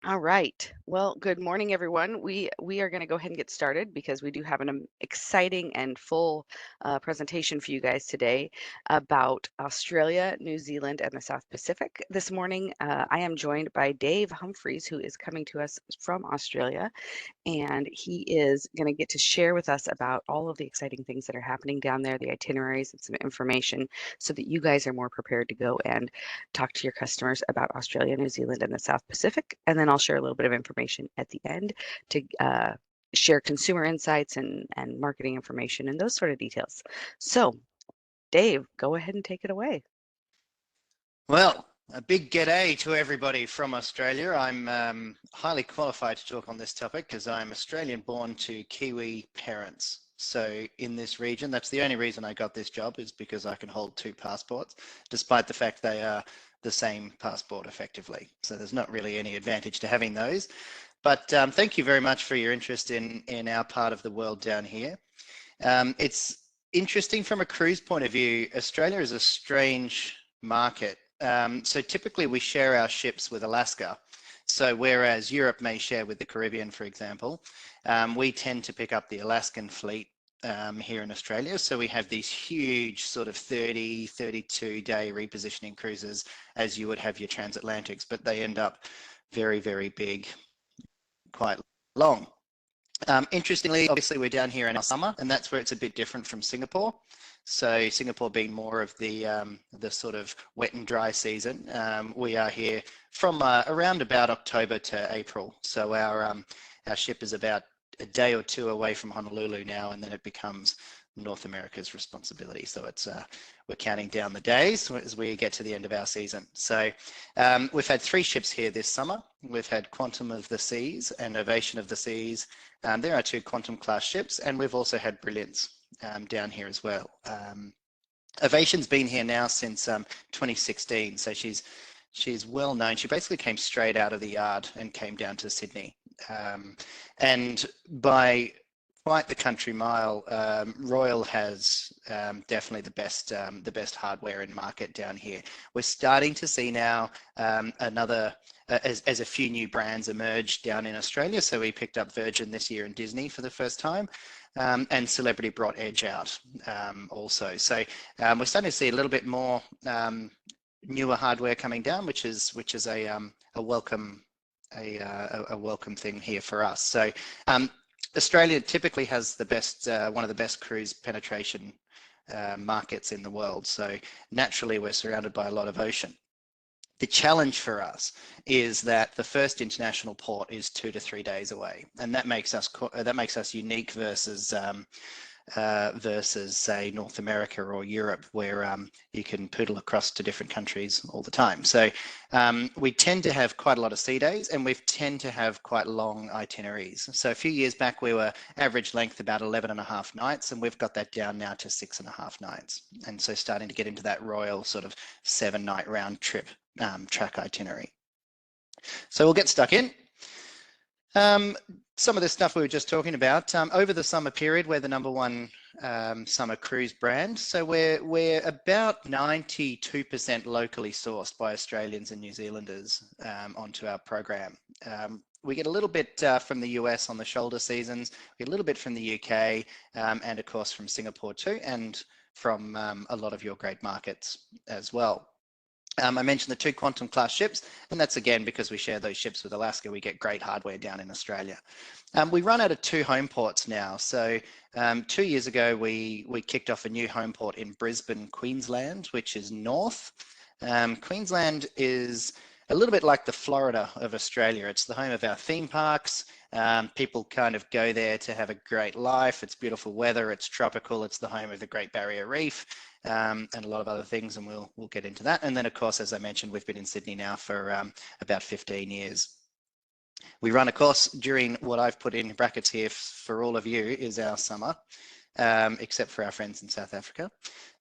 All right. Well, good morning, everyone. We are going to go ahead and get started because we do have an exciting and full presentation for you guys today about Australia, New Zealand, and the South Pacific. This morning, I am joined by Dave Humphreys, who is coming to us from Australia, and he is going to get to share with us about all of the exciting things that are happening down there, the itineraries, and some information so that you guys are more prepared to go and talk to your customers about Australia, New Zealand, and the South Pacific. And then I'll share a little bit of information at the end to share consumer insights and marketing information and those sort of details. So, Dave, go ahead and take it away. Well, a big g'day to everybody from Australia. I'm highly qualified to talk on this topic because I'm Australian born to Kiwi parents. So in this region, that's the only reason I got this job is because I can hold two passports, despite the fact they are the same passport effectively. So there's not really any advantage to having those. But thank you very much for your interest in our part of the world down here. It's interesting from a cruise point of view. Australia is a strange market. So typically we share our ships with Alaska. So whereas Europe may share with the Caribbean, for example, we tend to pick up the Alaskan fleet here in Australia. So we have these huge sort of 30, 32 day repositioning cruises as you would have your transatlantics, but they end up very, very big, quite long. Interestingly, obviously we're down here in our summer, and that's where it's a bit different from Singapore. So Singapore being more of the sort of wet and dry season, we are here from around about October to April. So our ship is about a day or two away from Honolulu now, and then it becomes North America's responsibility. So it's we're counting down the days as we get to the end of our season. So we've had three ships here this summer. We've had Quantum of the Seas and Ovation of the Seas. There are two Quantum class ships, and we've also had Brilliance down here as well. Ovation's been here now since 2016, so she's well known. She basically came straight out of the yard and came down to Sydney. And by quite the country mile, Royal has definitely the best hardware in market down here. We're starting to see now as a few new brands emerge down in Australia. So we picked up Virgin this year and Disney for the first time, and Celebrity brought Edge out also. So we're starting to see a little bit more newer hardware coming down, which is a welcome a welcome thing here for us. So Australia typically has the best, one of the best cruise penetration markets in the world. So naturally, we're surrounded by a lot of ocean. The challenge for us is that the first international port is 2 to 3 days away, and that makes us unique versus say North America or Europe, where you can poodle across to different countries all the time. So we tend to have quite a lot of sea days, and we tend to have quite long itineraries. So a few years back, we were average length about 11.5 nights, and we've got that down now to 6.5 nights. And so starting to get into that Royal sort of 7-night round trip track itinerary. So we'll get stuck in. Some of the stuff we were just talking about, over the summer period, we're the #1 summer cruise brand. So we're about 92% locally sourced by Australians and New Zealanders onto our program. We get a little bit from the US on the shoulder seasons, we get a little bit from the UK, and of course from Singapore too, and from a lot of your great markets as well. I mentioned the two Quantum class ships, and that's again because we share those ships with Alaska. We get great hardware down in Australia. We run out of 2 home ports now. So 2 years ago, we kicked off a new home port in Brisbane, Queensland, which is north. Queensland is a little bit like the Florida of Australia. It's the home of our theme parks. People kind of go there to have a great life. It's beautiful weather. It's tropical. It's the home of the Great Barrier Reef. And a lot of other things, and we'll get into that. And then, of course, as I mentioned, we've been in Sydney now for about 15 years. We run a course during what I've put in brackets here for all of you is our summer, except for our friends in South Africa.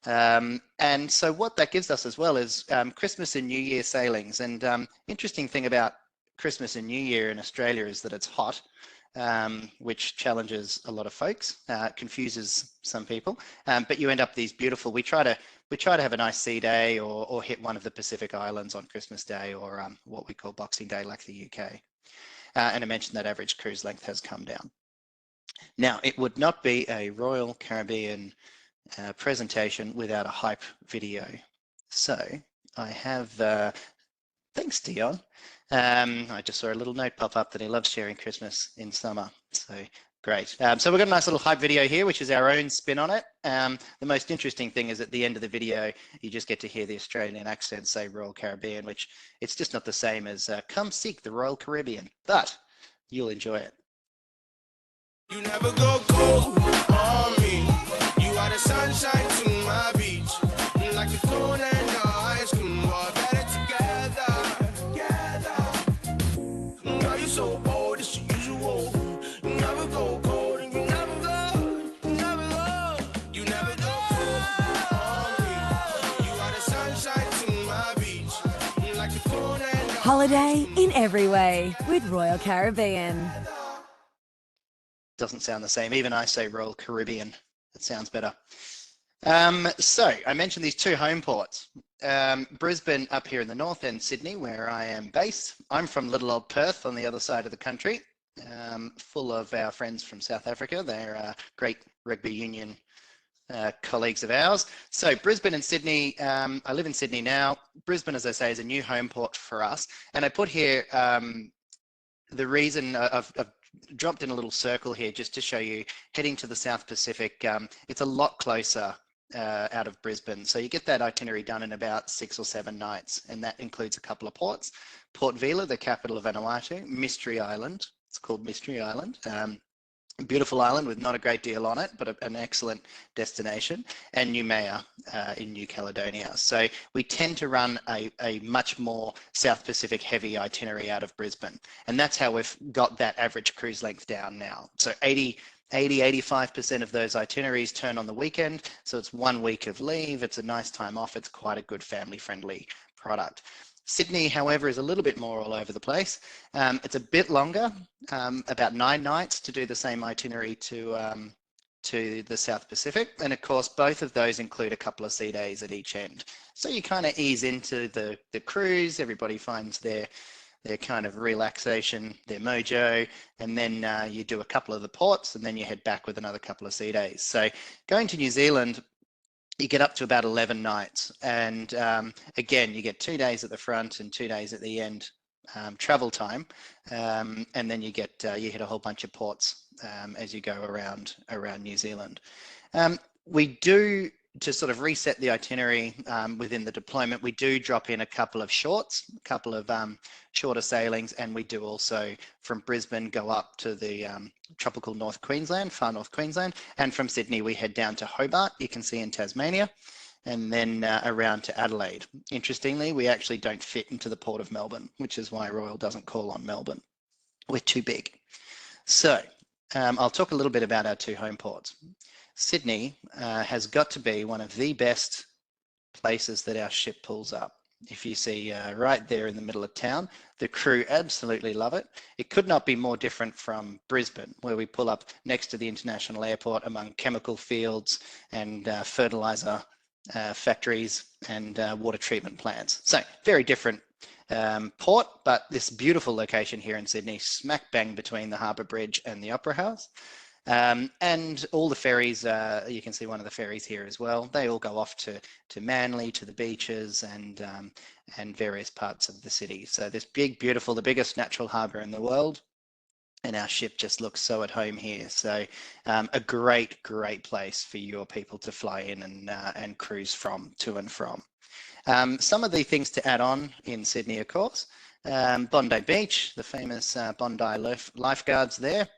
And so what that gives us as well is Christmas and New Year sailings. And interesting thing about Christmas and New Year in Australia is that it's hot. Which challenges a lot of folks, confuses some people, but you end up these beautiful, we try to have a nice sea day or hit one of the Pacific Islands on Christmas Day, or what we call Boxing Day like the UK. And I mentioned that average cruise length has come down. Now, it would not be a Royal Caribbean presentation without a hype video. So I have, thanks Dion. I just saw a little note pop up that he loves sharing Christmas in summer. So great. So we've got a nice little hype video here, which is our own spin on it. The most interesting thing is at the end of the video, you just get to hear the Australian accent say Royal Caribbean, which it's just not the same as come seek the Royal Caribbean, but you'll enjoy it. You never go cold on me. You are the sunshine to my beach. Like the corn and the ice cream, we're better together. Girl, you so bold, it's the usual. You never go cold and you never go. You never go cold on me. You are the sunshine to my beach. Like the corn and the Holiday in every way with Royal Caribbean. Doesn't sound the same. Even I say Royal Caribbean. It sounds better. So I mentioned these two home ports. Brisbane up here in the north and Sydney, where I am based. I'm from little old Perth on the other side of the country, full of our friends from South Africa. They're great rugby union colleagues of ours. So Brisbane and Sydney, I live in Sydney now. Brisbane, as I say, is a new home port for us. And I put here the reason I've dropped in a little circle here just to show you heading to the South Pacific. It's a lot closer out of Brisbane. So you get that itinerary done in about 6 or 7 nights, and that includes a couple of ports. Port Vila, the capital of Vanuatu, Mystery Island. It's called Mystery Island. Beautiful island with not a great deal on it, but an excellent destination, and Noumea in New Caledonia. So we tend to run a much more South Pacific heavy itinerary out of Brisbane, and that's how we've got that average cruise length down now. So 85% of those itineraries turn on the weekend, so it's 1 week of leave, it's a nice time off, it's quite a good family-friendly product. Sydney, however, is a little bit more all over the place. It's a bit longer, about 9 nights to do the same itinerary to the South Pacific. And of course, both of those include a couple of sea days at each end. So you kind of ease into the cruise, everybody finds their kind of relaxation, their mojo, and then you do a couple of the ports and then you head back with another couple of sea days. So going to New Zealand, you get up to about 11 nights. And again, you get 2 days at the front and 2 days at the end travel time. And then you hit a whole bunch of ports as you go around New Zealand. We do, to sort of reset the itinerary within the deployment, we do drop in a couple of shorts, a couple of shorter sailings, and we do also from Brisbane go up to the tropical North Queensland, far North Queensland, and from Sydney we head down to Hobart, you can see in Tasmania, and then around to Adelaide. Interestingly, we actually don't fit into the Port of Melbourne, which is why Royal doesn't call on Melbourne. We're too big. So I'll talk a little bit about our two home ports. Sydney has got to be one of the best places that our ship pulls up. If you see right there in the middle of town, the crew absolutely love it. It could not be more different from Brisbane, where we pull up next to the international airport among chemical fields and fertilizer factories and water treatment plants. So very different port, but this beautiful location here in Sydney, smack bang between the Harbour Bridge and the Opera House. And all the ferries, you can see one of the ferries here as well. They all go off to Manly, to the beaches and various parts of the city. So this big, beautiful, the biggest natural harbour in the world. And our ship just looks so at home here. So a great, great place for your people to fly in and cruise from, to and from. Some of the things to add on in Sydney, of course, Bondi Beach, the famous Bondi lifeguards there.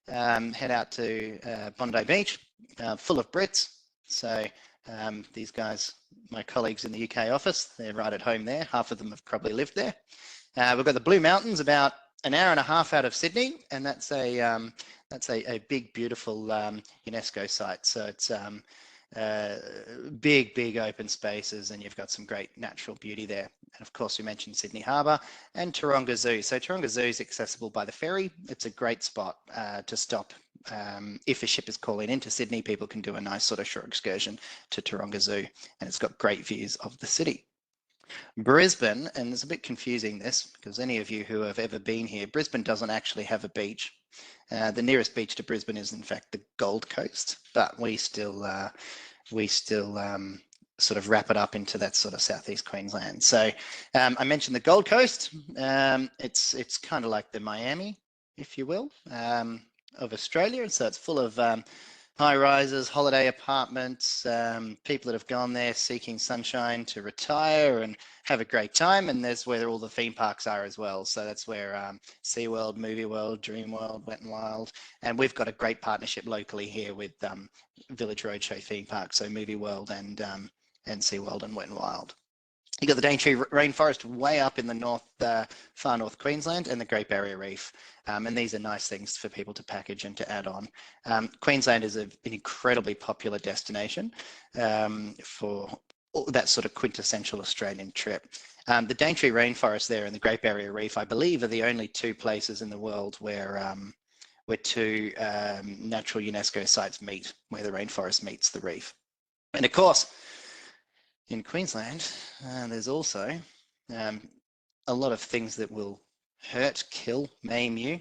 Head out to Bondi Beach, full of Brits. So these guys, my colleagues in the UK office, they're right at home there. Half of them have probably lived there. We've got the Blue Mountains about an hour and a half out of Sydney, and that's a big, beautiful UNESCO site. So it's big open spaces, and you've got some great natural beauty there. And of course, we mentioned Sydney Harbour and Taronga Zoo. So Taronga Zoo is accessible by the ferry. It's a great spot to stop. If a ship is calling into Sydney, people can do a nice sort of short excursion to Taronga Zoo, and it's got great views of the city. Brisbane, and it's a bit confusing this because any of you who have ever been here, Brisbane doesn't actually have a beach. The nearest beach to Brisbane is in fact the Gold Coast, but we still sort of wrap it up into that sort of southeast Queensland. So I mentioned the Gold Coast. It's kind of like the Miami, if you will, of Australia, and so it's full of high rises, holiday apartments, people that have gone there seeking sunshine to retire and have a great time. And there's where all the theme parks are as well. So that's where SeaWorld, Movie World, Dream World, Wet and Wild. And we've got a great partnership locally here with Village Roadshow theme park, so Movie World and SeaWorld and Wet and Wild. You got the Daintree rainforest way up in the north, far north Queensland, and the Great Barrier Reef. And these are nice things for people to package and to add on. Queensland is an incredibly popular destination for that sort of quintessential Australian trip. The Daintree rainforest there and the Great Barrier Reef, I believe, are the only two places in the world where two natural UNESCO sites meet, where the rainforest meets the reef. And of course, in Queensland, there's also a lot of things that will hurt, kill, maim you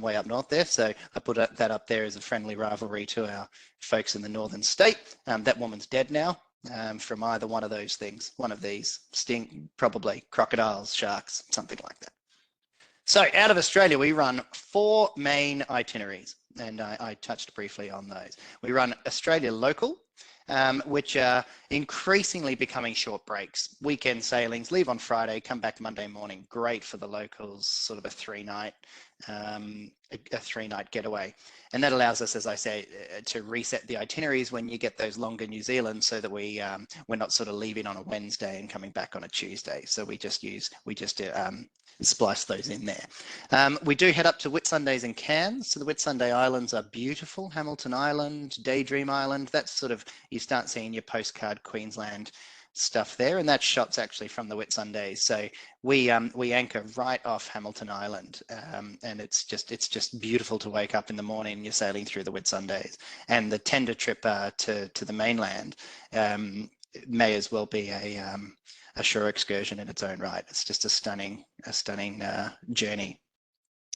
way up north there. So I put that up there as a friendly rivalry to our folks in the northern state. That woman's dead now from either one of those things, one of these, probably crocodiles, sharks, something like that. So out of Australia, we run 4 main itineraries, and I touched briefly on those. We run Australia Local, which are increasingly becoming short breaks. Weekend sailings, leave on Friday, come back Monday morning. Great for the locals, sort of a 3-night getaway. And that allows us, as I say, to reset the itineraries when you get those longer New Zealand, so that we're not sort of leaving on a Wednesday and coming back on a Tuesday. So we just splice those in there. We do head up to Whitsundays and Cairns. So the Whitsunday Islands are beautiful. Hamilton Island, Daydream Island, that's sort of, you start seeing your postcard Queensland stuff there, and that shot's actually from the Whitsundays. So we anchor right off Hamilton Island, and it's just beautiful to wake up in the morning and you're sailing through the Whitsundays. And the tender trip to the mainland may as well be a shore excursion in its own right. It's just a stunning journey.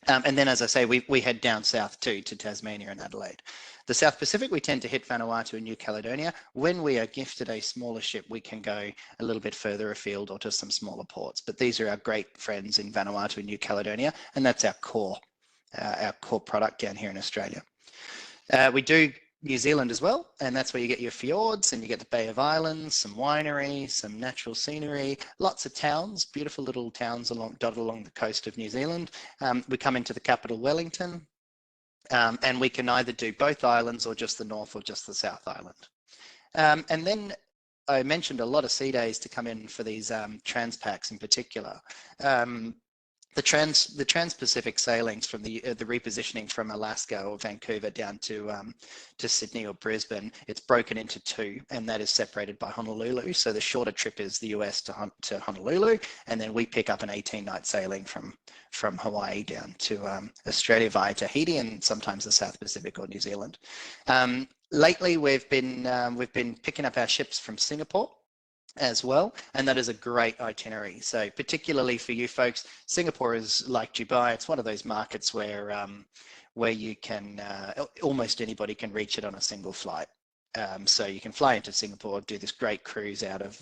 And then, as I say, we head down south too, to Tasmania and Adelaide. The South Pacific, we tend to hit Vanuatu and New Caledonia. When we are gifted a smaller ship, we can go a little bit further afield or to some smaller ports. But these are our great friends in Vanuatu and New Caledonia, and that's our core product down here in Australia. We do New Zealand as well, and that's where you get your fjords and you get the Bay of Islands, some winery, some natural scenery, lots of towns, beautiful little towns dotted along the coast of New Zealand. We come into the capital, Wellington, and we can either do both islands or just the North or just the South Island. And then I mentioned a lot of sea days to come in for these Transpacks in particular. The Trans-Pacific sailings from the repositioning from Alaska or Vancouver down to Sydney or Brisbane, it's broken into 2, and that is separated by Honolulu. So the shorter trip is the US to Honolulu, and then we pick up an 18-night sailing from Hawaii down to Australia via Tahiti and sometimes the South Pacific or New Zealand. Lately, we've been picking up our ships from Singapore as well, and that is a great itinerary. So particularly for you folks, Singapore is like Dubai. It's one of those markets where you can almost anybody can reach it on a single flight. So you can fly into Singapore, do this great cruise out of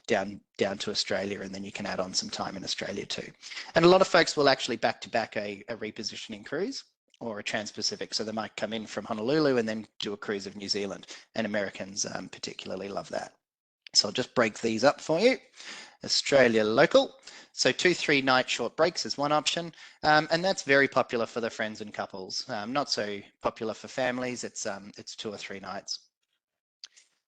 down to Australia, and then you can add on some time in Australia too. And a lot of folks will actually back to back a repositioning cruise or a Trans-Pacific. So they might come in from Honolulu and then do a cruise of New Zealand, and Americans particularly love that. So I'll just break these up for you. Australia Local. So 2 3-night short breaks is one option, and that's very popular for the friends and couples. Not so popular for families. It's 2 or 3 nights.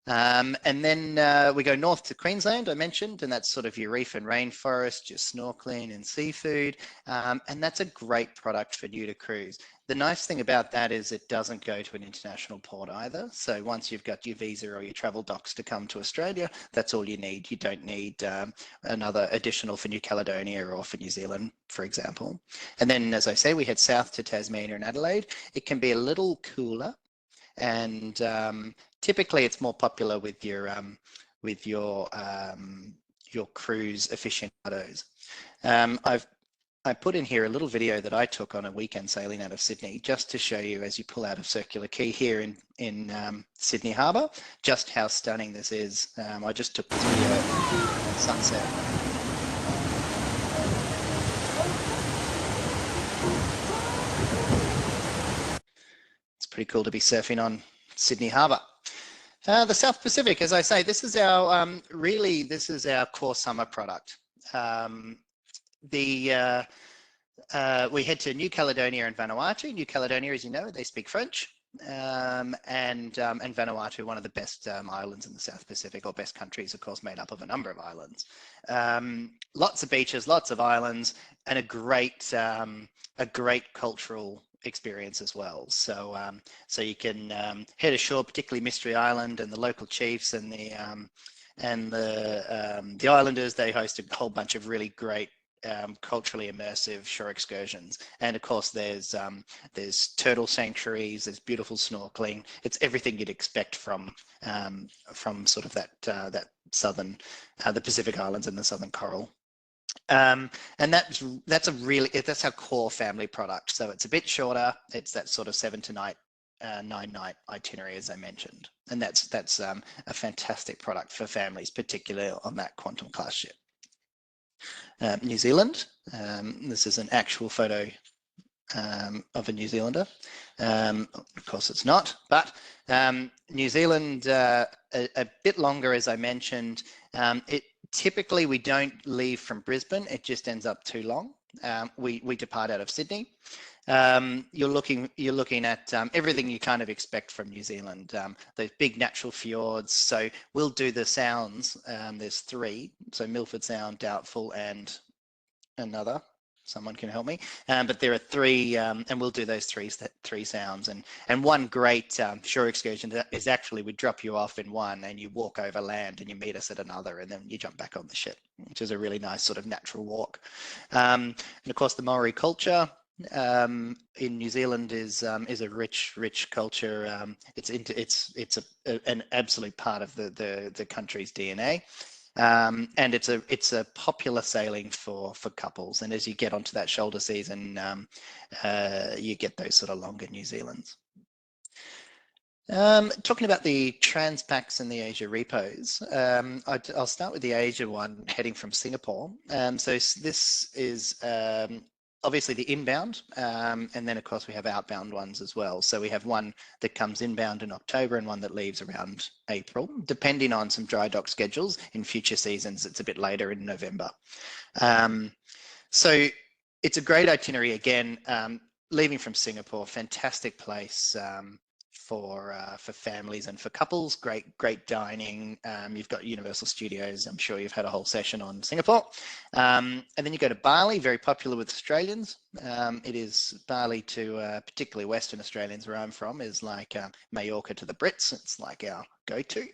And then we go north to Queensland, I mentioned, and that's sort of your reef and rainforest, your snorkeling and seafood, and that's a great product for new to cruise. The nice thing about that is it doesn't go to an international port either. So once you've got your visa or your travel docs to come to Australia, that's all you need. You don't need another additional for New Caledonia or for New Zealand, for example. And then, as I say, we head south to Tasmania and Adelaide. It can be a little cooler, and typically it's more popular with your your cruise aficionados. I put in here a little video that I took on a weekend sailing out of Sydney, just to show you as you pull out of Circular Quay here in Sydney Harbour, just how stunning this is. I just took this video at sunset. It's pretty cool to be surfing on Sydney Harbour. The South Pacific, as I say, this is our this is our core summer product. We head to New Caledonia and Vanuatu. New Caledonia, as you know, they speak French, and Vanuatu, one of the best islands in the South Pacific, or best countries, of course, made up of a number of islands. Lots of beaches, lots of islands, and a great cultural experience as well. So so you can head ashore, particularly Mystery Island, and the local chiefs and the islanders. They host a whole bunch of really great culturally immersive shore excursions, and of course there's turtle sanctuaries, there's beautiful snorkeling. It's everything you'd expect from sort of that southern the Pacific Islands and the Southern Coral. And that's our core family product. So it's a bit shorter. It's that sort of 7 to 9 night itinerary, as I mentioned, and that's a fantastic product for families, particularly on that Quantum class ship. New Zealand. This is an actual photo of a New Zealander. Of course it's not, but New Zealand, a bit longer, as I mentioned. Typically we don't leave from Brisbane. It just ends up too long. We depart out of Sydney. You're looking at everything you kind of expect from New Zealand. Those big natural fjords. So we'll do the sounds. There's 3. So Milford Sound, Doubtful, and another. Someone can help me. But there are 3, and we'll do those three sounds. And one great shore excursion is actually we drop you off in one, and you walk over land, and you meet us at another, and then you jump back on the ship, which is a really nice sort of natural walk. And of course, the Maori culture in New Zealand is a rich culture. It's an absolute part of the country's DNA. And it's a popular sailing for couples, and as you get onto that shoulder season, you get those sort of longer New Zealands. Talking about the Transpacks and the Asia repos, I'll start with the Asia one heading from Singapore. So this is obviously the inbound, and then of course we have outbound ones as well. So we have one that comes inbound in October and one that leaves around April, depending on some dry dock schedules. In future seasons, it's a bit later in November. So it's a great itinerary again, leaving from Singapore, fantastic place for families and for couples. Great dining. You've got Universal Studios. I'm sure you've had a whole session on Singapore. And then you go to Bali, very popular with Australians. It is Bali to particularly Western Australians, where I'm from, is like Mallorca to the Brits. It's like our go-to.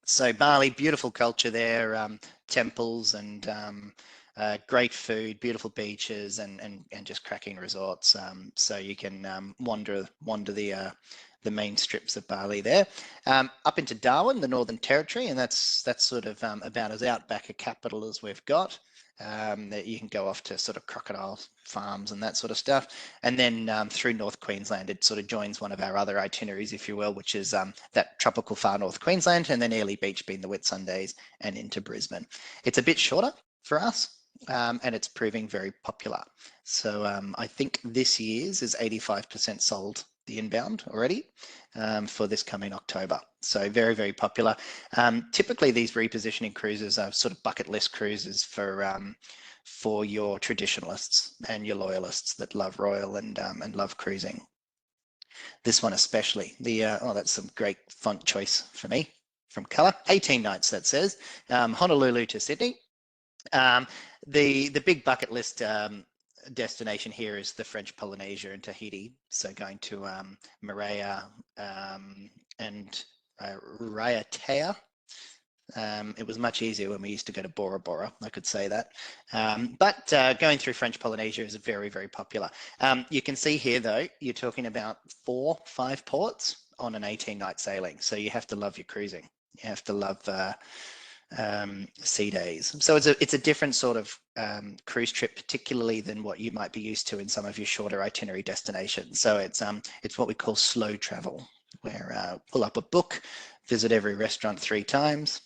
So Bali, beautiful culture there, temples and great food, beautiful beaches, and just cracking resorts. So you can wander the main strips of Bali there, up into Darwin, the Northern Territory, and that's sort of about as outback a capital as we've got. That you can go off to sort of crocodile farms and that sort of stuff, and then through North Queensland, it sort of joins one of our other itineraries, if you will, which is that tropical far North Queensland, and then Airlie Beach being the Whitsundays, and into Brisbane. It's a bit shorter for us. And it's proving very popular. So I think this year's is 85% sold, the inbound already, for this coming October. So very, very popular. Typically these repositioning cruises are sort of bucket list cruises for your traditionalists and your loyalists that love Royal and love cruising. This one especially, that's some great font choice for me from Colour. 18 nights, that says. Honolulu to Sydney. The big bucket list destination here is the French Polynesia and Tahiti. So going to Moorea and Raiatea. It was much easier when we used to go to Bora Bora, I could say that. But going through French Polynesia is very, very popular. You can see here, though, you're talking about 4-5 ports on an 18-night sailing. So you have to love your cruising. You have to love sea days. So it's a different sort of cruise trip, particularly than what you might be used to in some of your shorter itinerary destinations. So it's what we call slow travel, where pull up a book, visit every restaurant 3 times,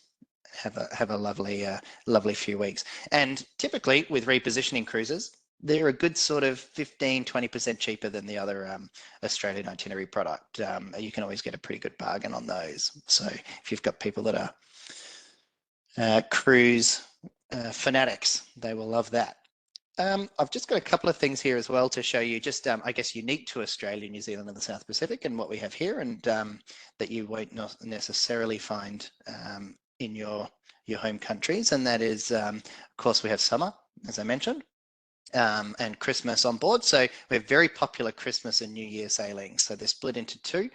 have a lovely few weeks. And typically with repositioning cruises, they're a good sort of 15-20% cheaper than the other Australian itinerary product. You can always get a pretty good bargain on those. So if you've got people that are cruise fanatics, they will love that. I've just got a couple of things here as well to show you, just I guess unique to Australia, New Zealand, and the South Pacific, and what we have here, and that you won't not necessarily find in your home countries. And that is, of course, we have summer, as I mentioned, and Christmas on board. So we have very popular Christmas and New Year sailings. So they're split into two.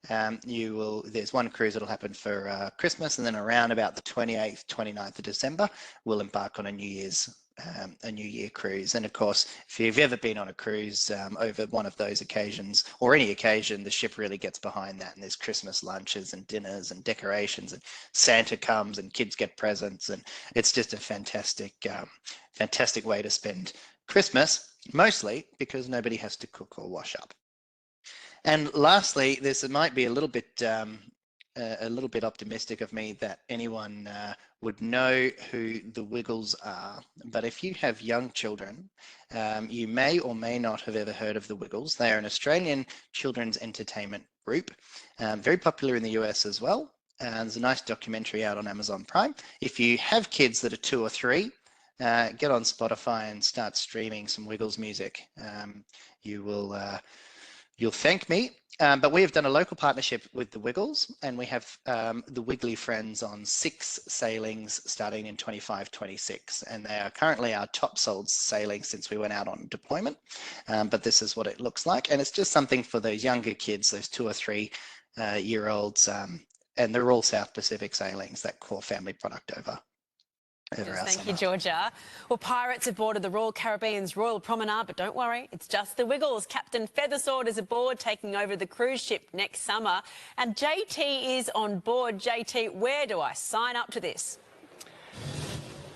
There's one cruise that'll happen for Christmas, and then around about the 28th, 29th of December, we'll embark on a New Year cruise. And of course, if you've ever been on a cruise over one of those occasions, or any occasion, the ship really gets behind that, and there's Christmas lunches and dinners and decorations, and Santa comes and kids get presents, and it's just a fantastic way to spend Christmas, mostly because nobody has to cook or wash up. And lastly, this might be a little bit optimistic of me that anyone would know who the Wiggles are. But if you have young children, you may or may not have ever heard of the Wiggles. They are an Australian children's entertainment group, very popular in the US as well. There's a nice documentary out on Amazon Prime. If you have kids that are 2 or 3, get on Spotify and start streaming some Wiggles music. You'll thank me. But we have done a local partnership with the Wiggles, and we have the Wiggly Friends on 6 sailings starting in 25-26, and they are currently our top sold sailing since we went out on deployment. But this is what it looks like, and it's just something for those younger kids, those 2 or 3 year olds, and they're all South Pacific sailings, that core family product over our Thank you, summer. Georgia. Well, pirates have boarded the Royal Caribbean's Royal Promenade, but don't worry, it's just the Wiggles. Captain Feathersword is aboard, taking over the cruise ship next summer. And JT is on board. JT, where do I sign up to this?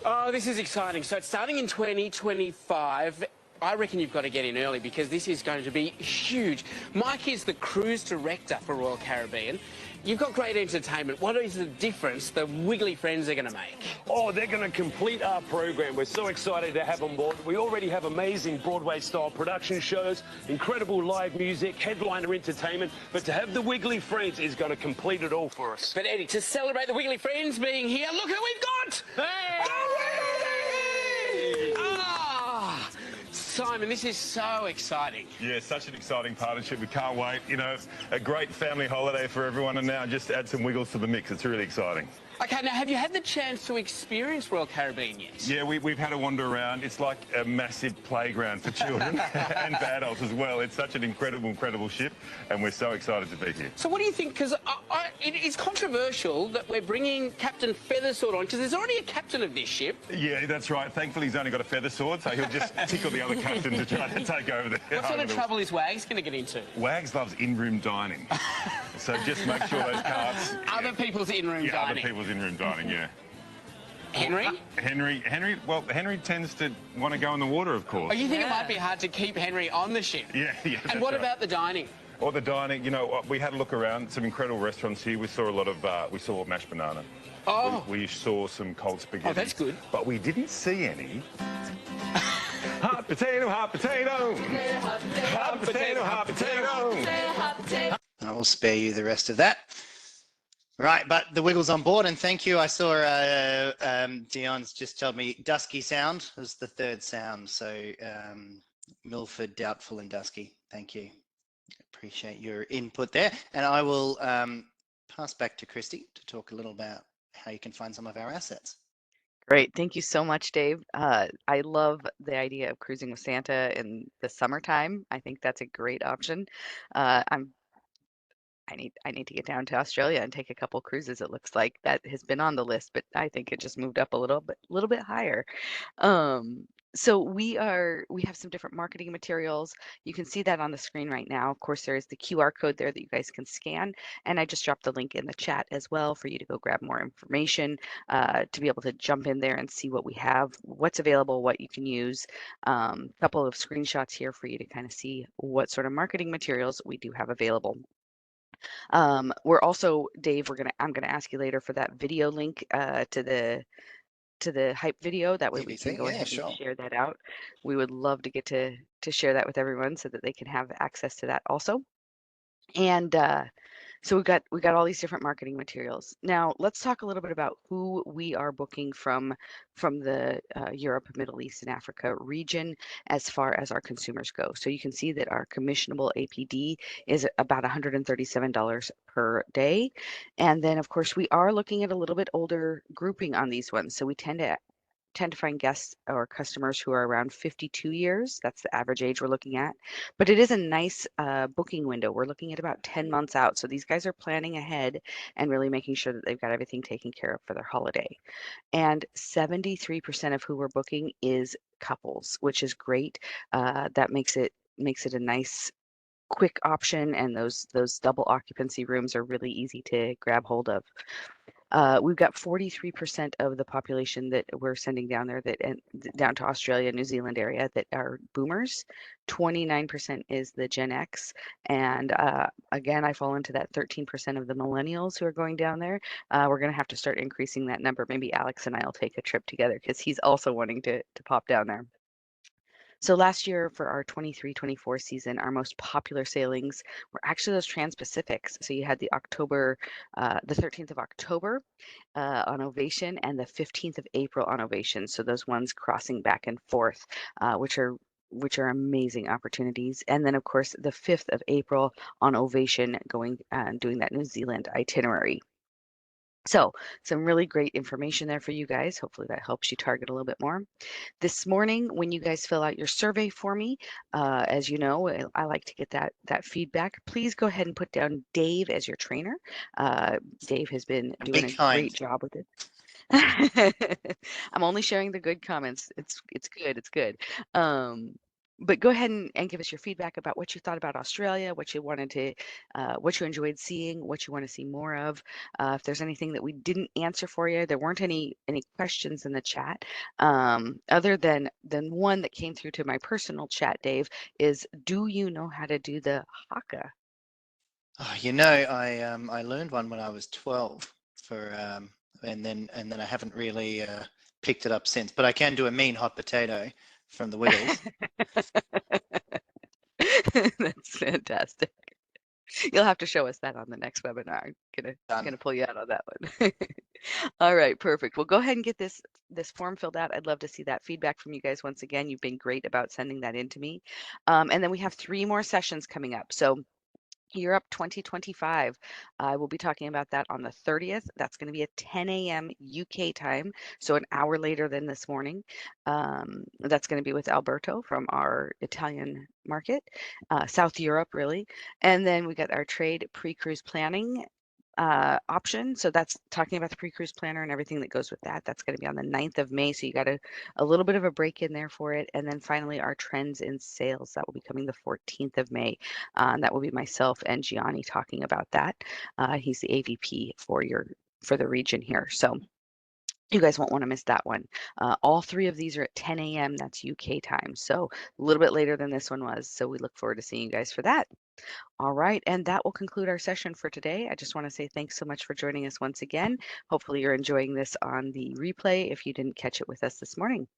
Oh, this is exciting. So it's starting in 2025. I reckon you've got to get in early because this is going to be huge. Mike is the cruise director for Royal Caribbean. You've got great entertainment. What is the difference the Wiggly Friends are going to make? Oh, they're going to complete our program. We're so excited to have on board. We already have amazing Broadway-style production shows, incredible live music, headliner entertainment, but to have the Wiggly Friends is going to complete it all for us. But Eddie, to celebrate the Wiggly Friends being here, look who we've got! Hey! Ah! Simon, this is so exciting. Yeah, such an exciting partnership. We can't wait. You know, a great family holiday for everyone, and now just add some Wiggles to the mix. It's really exciting. Okay, now have you had the chance to experience Royal Caribbean yet? Yeah, we've had a wander around. It's like a massive playground for children and for adults as well. It's such an incredible ship, and we're so excited to be here. So what do you think? Because it's controversial that we're bringing Captain Feathersword on, because there's already a captain of this ship. Yeah, that's right. Thankfully, he's only got a feather sword, so he'll just tickle the other captain to try to take over the... What sort of trouble is Wags going to get into? Wags loves in-room dining. So just make sure those carts... Other people's in-room dining. Other people's in-room dining, yeah. Henry? Henry tends to want to go in the water, of course. Oh, you think it might be hard to keep Henry on the ship? Yeah. And what about the dining? Or the dining, you know, we had a look around, some incredible restaurants here. We saw a lot of, we saw mashed banana. Oh. We saw some cold spaghetti. Oh, that's good. But we didn't see any. Hot potato, hot potato. Hot potato, hot potato. I will spare you the rest of that. Right, but the Wiggles on board, and thank you. I saw Dion's just told me Dusky Sound was the 3rd sound. So Milford, Doubtful, and Dusky. Thank you. Appreciate your input there. And I will pass back to Christy to talk a little about how you can find some of our assets. Great. Thank you so much, Dave. I love the idea of cruising with Santa in the summertime. I think that's a great option. I need to get down to Australia and take a couple cruises. It looks like that has been on the list, but I think it just moved up a little bit higher. So we have some different marketing materials. You can see that on the screen right now. Of course, there is the QR code there that you guys can scan, and I just dropped the link in the chat as well for you to go grab more information, to be able to jump in there and see what we have, what's available, what you can use. Couple of screenshots here for you to kind of see what sort of marketing materials we do have available. We're also, Dave, I'm gonna ask you later for that video link, to the hype video. That way we can PVC, go yeah, ahead and sure. share that out. We would love to get to share that with everyone so that they can have access to that also. And so we got all these different marketing materials. Now let's talk a little bit about who we are booking from the Europe, Middle East, and Africa region as far as our consumers go. So you can see that our commissionable APD is about $137 per day, and then of course we are looking at a little bit older grouping on these ones. So we tend to find guests or customers who are around 52 years. That's the average age we're looking at. But it is a nice booking window. We're looking at about 10 months out. So these guys are planning ahead and really making sure that they've got everything taken care of for their holiday. And 73% of who we're booking is couples, which is great. That makes it a nice quick option, and those double occupancy rooms are really easy to grab hold of. We've got 43% of the population that we're sending down there down to Australia, New Zealand area that are boomers. 29% is the Gen X. And again, I fall into that 13% of the millennials who are going down there. We're going to have to start increasing that number. Maybe Alex and I will take a trip together because he's also wanting to pop down there. So last year for our 23-24 season, our most popular sailings were actually those Trans-Pacifics. So you had the 13th of October on Ovation and the 15th of April on Ovation. So those ones crossing back and forth, which are amazing opportunities. And then of course the 5th of April on Ovation going and doing that New Zealand itinerary. So some really great information there for you guys. Hopefully that helps you target a little bit more. This morning, when you guys fill out your survey for me, as you know, I like to get that feedback. Please go ahead and put down Dave as your trainer. Dave has been And be doing a kind. great job with it. I'm only sharing the good comments. It's good. It's good. But go ahead and give us your feedback about what you thought about Australia, what you enjoyed seeing, what you want to see more of. If there's anything that we didn't answer for you, there weren't any questions in the chat, other than one that came through to my personal chat, Dave, is do you know how to do the haka? Oh, I learned one when I was 12 and then I haven't really picked it up since. But I can do a mean hot potato from the Wiggles. That's fantastic. You'll have to show us that on the next webinar. I'm Done. gonna pull you out on that one. All right, perfect. Well, go ahead and get this form filled out. I'd love to see that feedback from you guys. Once again, you've been great about sending that in to me. And then we have 3 more sessions coming up. So Europe 2025. I will be talking about that on the 30th. That's going to be at 10 a.m. UK time, so an hour later than this morning. That's going to be with Alberto from our Italian market, South Europe, really. And then we got our trade pre-cruise planning option. So that's talking about the pre-cruise planner and everything that goes with that. That's going to be on the 9th of May. So you got a little bit of a break in there for it. And then finally, our trends in sales. That will be coming the 14th of May. And that will be myself and Gianni talking about that. He's the AVP for the region here. So you guys won't want to miss that one. All 3 of these are at 10 a.m. That's UK time. So a little bit later than this one was. So we look forward to seeing you guys for that. All right, and that will conclude our session for today. I just want to say thanks so much for joining us once again. Hopefully you're enjoying this on the replay if you didn't catch it with us this morning.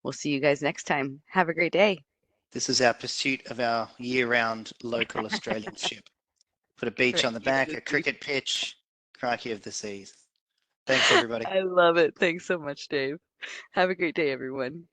We'll see you guys next time. Have a great day. This is our pursuit of our year-round local Australian ship. Put a beach on the back, a cricket pitch, crikey of the seas. Thanks, everybody. I love it. Thanks so much, Dave. Have a great day, everyone.